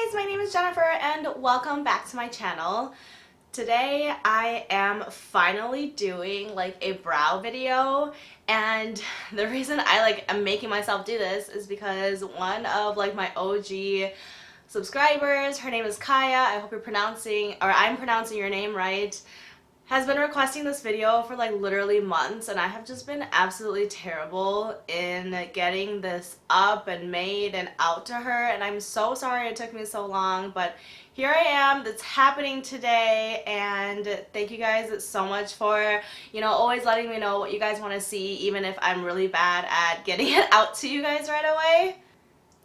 guys, my name is Jennifer and welcome back to my channel. Today I am finally doing like a brow video, and the reason I am making myself do this is because one of my OG subscribers, her name is Kaya, I hope I'm pronouncing your name right, has been requesting this video for literally months, and I have just been absolutely terrible in getting this up and made and out to her, and I'm so sorry it took me so long, but here I am. That's happening today, and thank you guys so much for always letting me know what you guys want to see, even if I'm really bad at getting it out to you guys right away.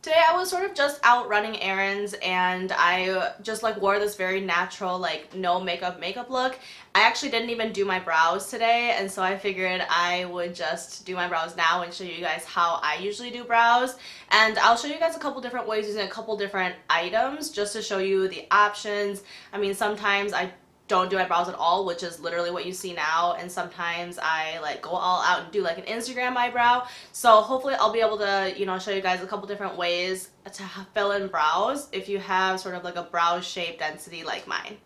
Today I was sort of just out running errands, and I just wore this very natural no makeup look. I actually didn't even do my brows today, and so I figured I would just do my brows now and show you guys how I usually do brows. And I'll show you guys a couple different ways using a couple different items just to show you the options. I mean, sometimes I don't do my brows at all, which is literally what you see now, and sometimes I go all out and do an Instagram eyebrow. So hopefully I'll be able to show you guys a couple different ways to fill in brows if you have sort of a brow shape density like mine.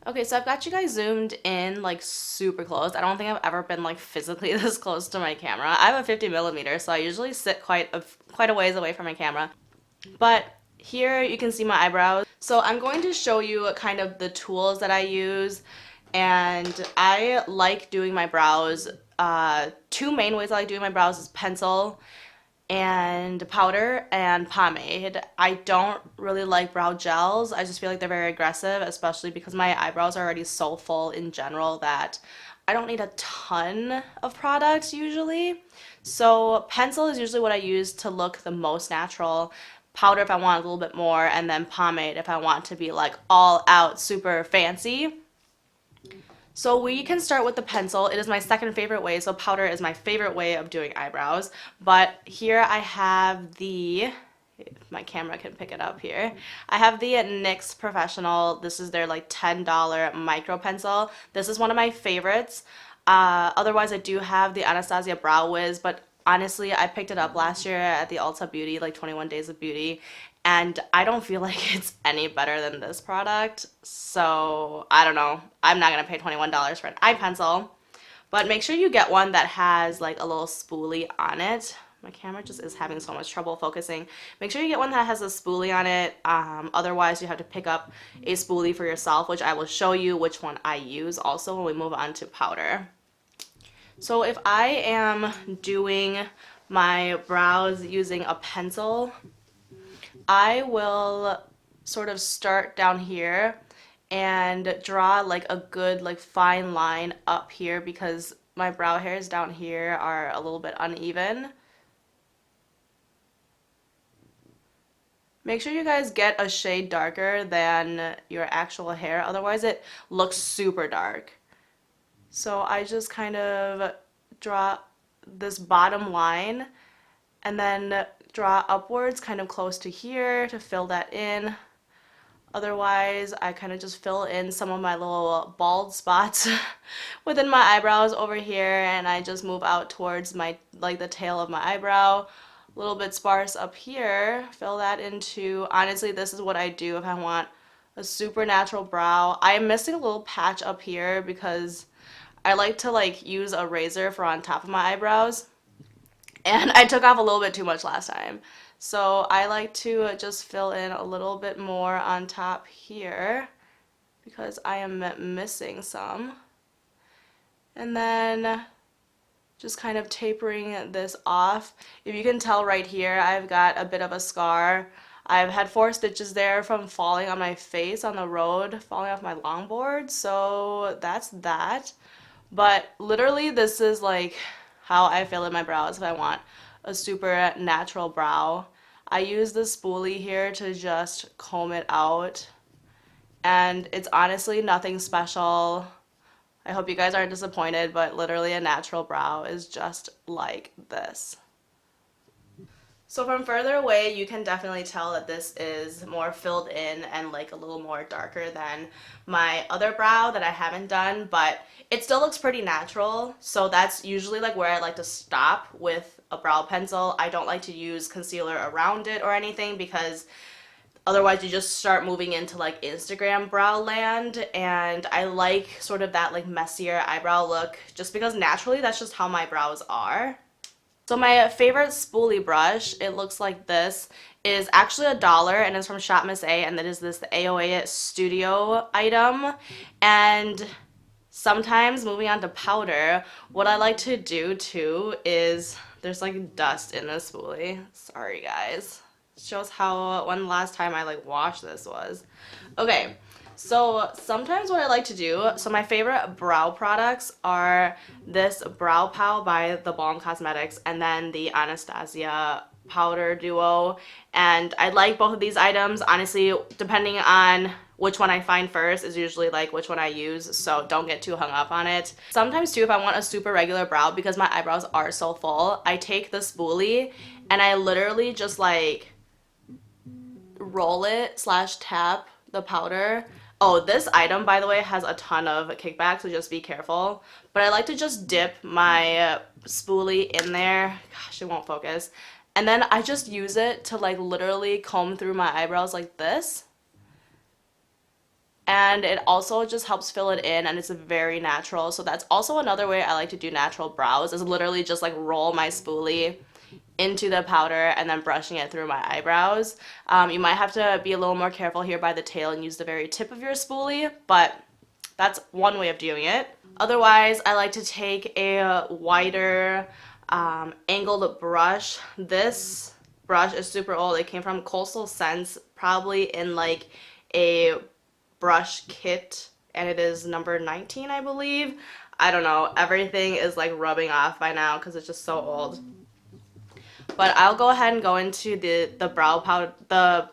Okay, so I've got you guys zoomed in super close. I don't think I've ever been physically this close to my camera. I have a 50mm, so I usually sit quite a ways away from my camera. But here you can see my eyebrows. So I'm going to show you kind of the tools that I use, and I like doing my brows. Two main ways I like doing my brows is pencil and powder and pomade. I don't really like brow gels. I just feel like they're very aggressive, especially because my eyebrows are already so full in general that I don't need a ton of products usually. So pencil is usually what I use to look the most natural. Powder if I want a little bit more, and then pomade if I want to be all out super fancy. So we can start with the pencil. It is my second favorite way, so powder is my favorite way of doing eyebrows. But here I have if my camera can pick it up here, I have the NYX Professional. This is their $10 micro pencil. This is one of my favorites. Otherwise I do have the Anastasia Brow Wiz, but honestly, I picked it up last year at the Ulta Beauty, 21 Days of Beauty, and I don't feel like it's any better than this product. So, I don't know. I'm not going to pay $21 for an eye pencil. But make sure you get one that has a little spoolie on it. My camera just is having so much trouble focusing. Make sure you get one that has a spoolie on it. Otherwise, you have to pick up a spoolie for yourself, which I will show you which one I use also when we move on to powder. So if I am doing my brows using a pencil, I will sort of start down here and draw a good fine line up here because my brow hairs down here are a little bit uneven. Make sure you guys get a shade darker than your actual hair, otherwise it looks super dark. So I just kind of draw this bottom line and then draw upwards kind of close to here to fill that in. Otherwise, I kind of just fill in some of my little bald spots within my eyebrows over here, and I just move out towards my the tail of my eyebrow. A little bit sparse up here, fill that into, honestly, this is what I do if I want a super natural brow. I am missing a little patch up here because I like to use a razor for on top of my eyebrows, and I took off a little bit too much last time. So I like to just fill in a little bit more on top here because I am missing some. And then just kind of tapering this off. If you can tell right here, I've got a bit of a scar. I've had 4 stitches there from falling on my face on the road, falling off my longboard, so that's that. But literally this is how I fill in my brows if I want a super natural brow. I use the spoolie here to just comb it out, and it's honestly nothing special. I hope you guys aren't disappointed, but literally a natural brow is just like this. So from further away, you can definitely tell that this is more filled in and like a little more darker than my other brow that I haven't done, but it still looks pretty natural. So that's usually like where I like to stop with a brow pencil. I don't like to use concealer around it or anything because otherwise you just start moving into like Instagram brow land, and I like sort of that like messier eyebrow look just because naturally that's just how my brows are. So my favorite spoolie brush, it looks like this, is actually $1 and it's from Shop Miss A, and that is this AOA Studio item. And sometimes moving on to powder, what I like to do too is there's like dust in this spoolie. Sorry guys. Shows how when last time I like washed this was. Okay, so sometimes what I like to do, so my favorite brow products are this Brow Pow by The Balm Cosmetics and then the Anastasia powder duo. And I like both of these items. Honestly, depending on which one I find first is usually like which one I use, so don't get too hung up on it. Sometimes too, if I want a super regular brow, because my eyebrows are so full, I take the spoolie and I literally just like roll it slash tap the powder. Oh, this item, by the way, has a ton of kickback, so just be careful. But I like to just dip my spoolie in there. Gosh, it won't focus. And then I just use it to like literally comb through my eyebrows like this. And it also just helps fill it in, and it's very natural. So that's also another way I like to do natural brows, is literally just like roll my spoolie into the powder and then brushing it through my eyebrows. You might have to be a little more careful here by the tail and use the very tip of your spoolie, but that's one way of doing it. Otherwise, I like to take a wider angled brush. This brush is super old. It came from Coastal Scents, probably in like a brush kit, and it is number 19, I believe. I don't know. Everything is like rubbing off by now because it's just so old. But I'll go ahead and go into the brow powder, the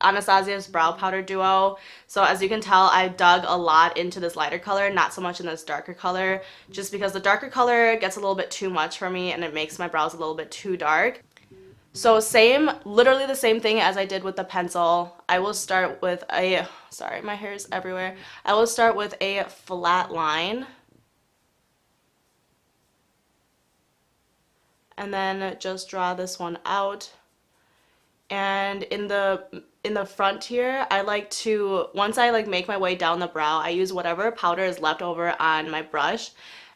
Anastasia's brow powder duo. So as you can tell, I dug a lot into this lighter color, not so much in this darker color, just because the darker color gets a little bit too much for me and it makes my brows a little bit too dark. So same, literally the same thing as I did with the pencil. I will start with a, sorry, my hair is everywhere. I will start with a flat line. And then just draw this one out. And in the front here, I like to, once I like make my way down the brow, I use whatever powder is left over on my brush,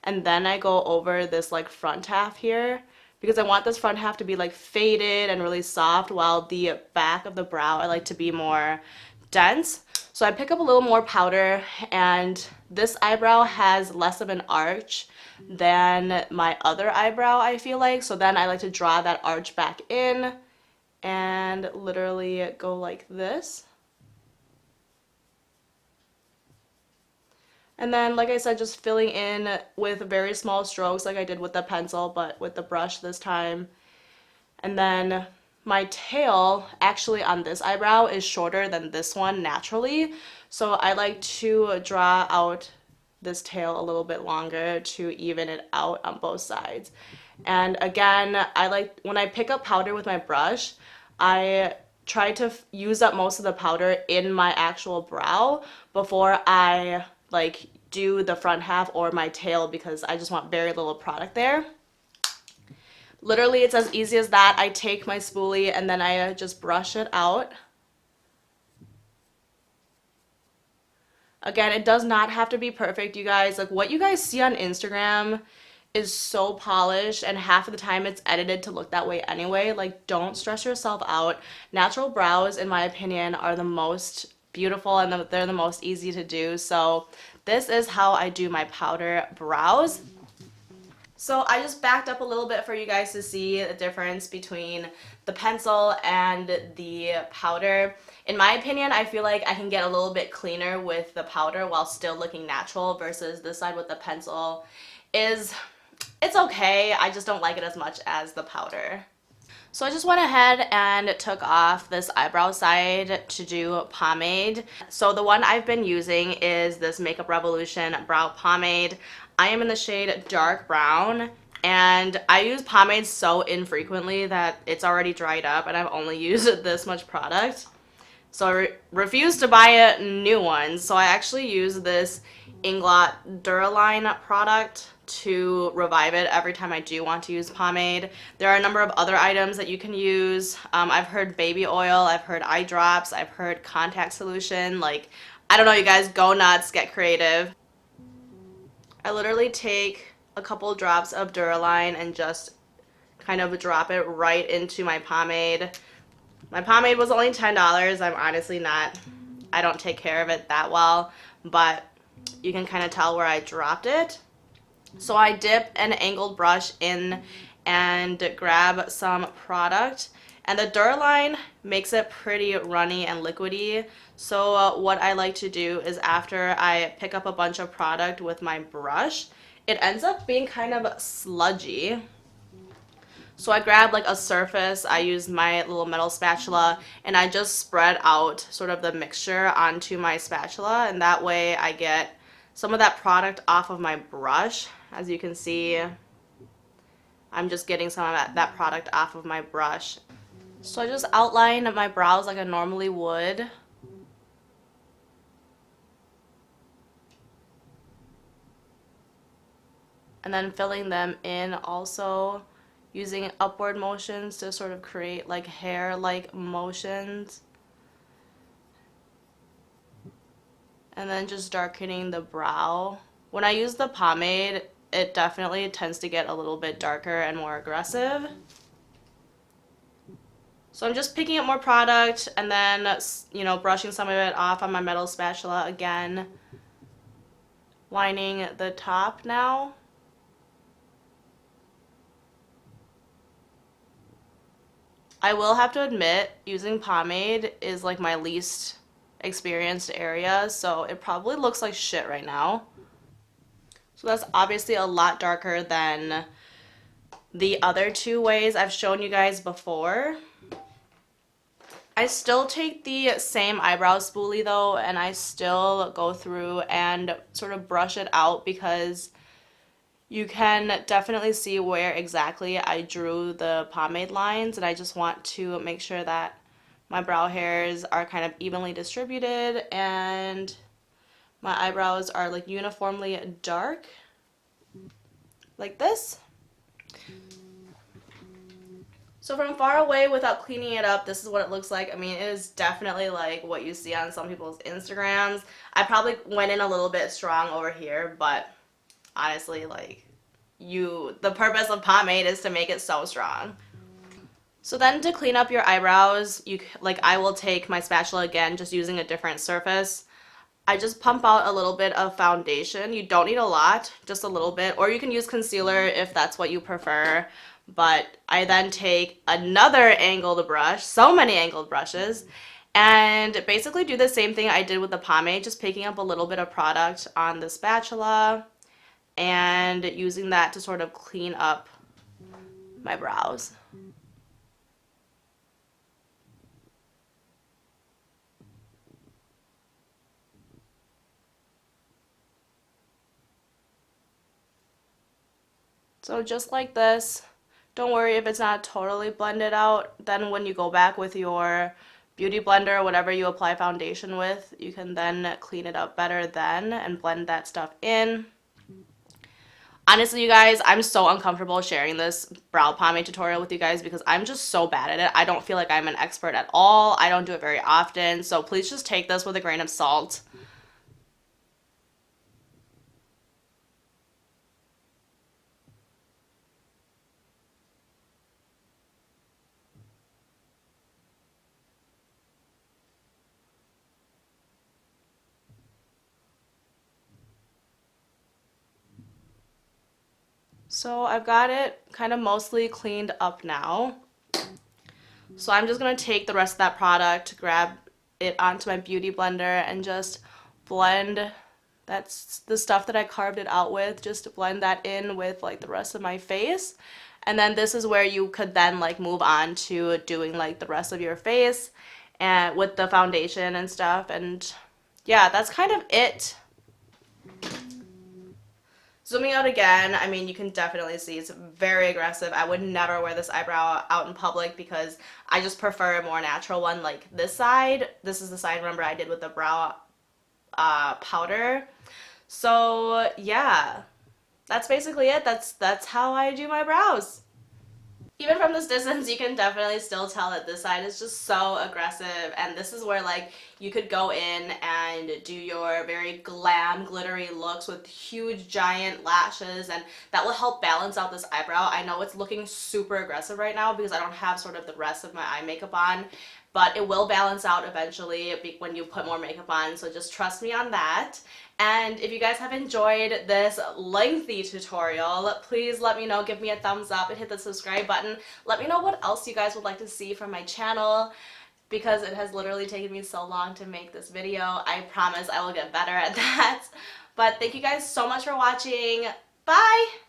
and then I go over this like front half here because I want this front half to be like faded and really soft, while the back of the brow I like to be more dense. So I pick up a little more powder, and this eyebrow has less of an arch than my other eyebrow, I feel like. So then I like to draw that arch back in and literally go like this. And then, like I said, just filling in with very small strokes like I did with the pencil, but with the brush this time. And then my tail actually on this eyebrow is shorter than this one naturally. So I like to draw out this tail a little bit longer to even it out on both sides. And again, I like when I pick up powder with my brush, I try to use up most of the powder in my actual brow before I like do the front half or my tail, because I just want very little product there. Literally, it's as easy as that. I take my spoolie and then I just brush it out. Again, it does not have to be perfect, you guys. Like, what you guys see on Instagram is so polished, and half of the time it's edited to look that way anyway. Like, don't stress yourself out. Natural brows, in my opinion, are the most beautiful, and they're the most easy to do. So this is how I do my powder brows. So I just backed up a little bit for you guys to see the difference between the pencil and the powder. In my opinion, I feel like I can get a little bit cleaner with the powder while still looking natural, versus this side with the pencil it's okay. I just don't like it as much as the powder. So I just went ahead and took off this eyebrow side to do pomade. So the one I've been using is this Makeup Revolution brow pomade. I am in the shade dark brown, And I use pomade so infrequently that it's already dried up and I've only used this much product. So I refuse to buy new ones. So I actually use this Inglot Duraline product to revive it every time I do want to use pomade. There are a number of other items that you can use. I've heard baby oil, I've heard eye drops, I've heard contact solution. Like, I don't know, you guys, go nuts, get creative. I literally take a couple drops of Duraline and just kind of drop it right into my pomade. My pomade was only $10. I'm honestly not, I don't take care of it that well, but you can kind of tell where I dropped it. So I dip an angled brush in and grab some product. And the Duraline makes it pretty runny and liquidy. So what I like to do is after I pick up a bunch of product with my brush, it ends up being kind of sludgy. So I grab like a surface, I use my little metal spatula, and I just spread out sort of the mixture onto my spatula, and that way I get some of that product off of my brush. As you can see, I'm just getting some of that product off of my brush. So I just outline my brows like I normally would. And then filling them in also, using upward motions to sort of create like hair-like motions. And then just darkening the brow. When I use the pomade, it definitely tends to get a little bit darker and more aggressive. So I'm just picking up more product and then, you know, brushing some of it off on my metal spatula again. Lining the top now. I will have to admit, using pomade is like my least experienced area, so it probably looks like shit right now. So that's obviously a lot darker than the other two ways I've shown you guys before. I still take the same eyebrow spoolie though, and I still go through and sort of brush it out because you can definitely see where exactly I drew the pomade lines, and I just want to make sure that my brow hairs are kind of evenly distributed and my eyebrows are like uniformly dark, like this. So from far away, without cleaning it up, this is what it looks like. I mean, it is definitely like what you see on some people's Instagrams. I probably went in a little bit strong over here, but honestly, like, the purpose of pomade is to make it so strong. So then to clean up your eyebrows, I will take my spatula again, just using a different surface. I just pump out a little bit of foundation. You don't need a lot, just a little bit, or you can use concealer if that's what you prefer. But I then take another angled brush, so many angled brushes, and basically do the same thing I did with the pomade, just picking up a little bit of product on the spatula and using that to sort of clean up my brows. So just like this. Don't worry if it's not totally blended out. Then when you go back with your beauty blender or whatever you apply foundation with, you can then clean it up better then and blend that stuff in. Honestly, you guys, I'm so uncomfortable sharing this brow pomade tutorial with you guys because I'm just so bad at it. I don't feel like I'm an expert at all. I don't do it very often, so please just take this with a grain of salt. So I've got it kind of mostly cleaned up now. So I'm just going to take the rest of that product, grab it onto my beauty blender, and just blend. That's the stuff that I carved it out with, just to blend that in with like the rest of my face. And then this is where you could then like move on to doing like the rest of your face and with the foundation and stuff. And yeah, that's kind of it. Zooming out again, I mean, you can definitely see it's very aggressive. I would never wear this eyebrow out in public because I just prefer a more natural one. Like this side, this is the side, remember, I did with the brow powder. So yeah, that's basically it. That's how I do my brows. Even from this distance, you can definitely still tell that this side is just so aggressive, and this is where like you could go in and do your very glam glittery looks with huge giant lashes, and that will help balance out this eyebrow. I know it's looking super aggressive right now because I don't have sort of the rest of my eye makeup on, but it will balance out eventually when you put more makeup on, so just trust me on that. And if you guys have enjoyed this lengthy tutorial, please let me know, give me a thumbs up and hit the subscribe button. Let me know what else you guys would like to see from my channel because it has literally taken me so long to make this video. I promise I will get better at that. But thank you guys so much for watching. Bye!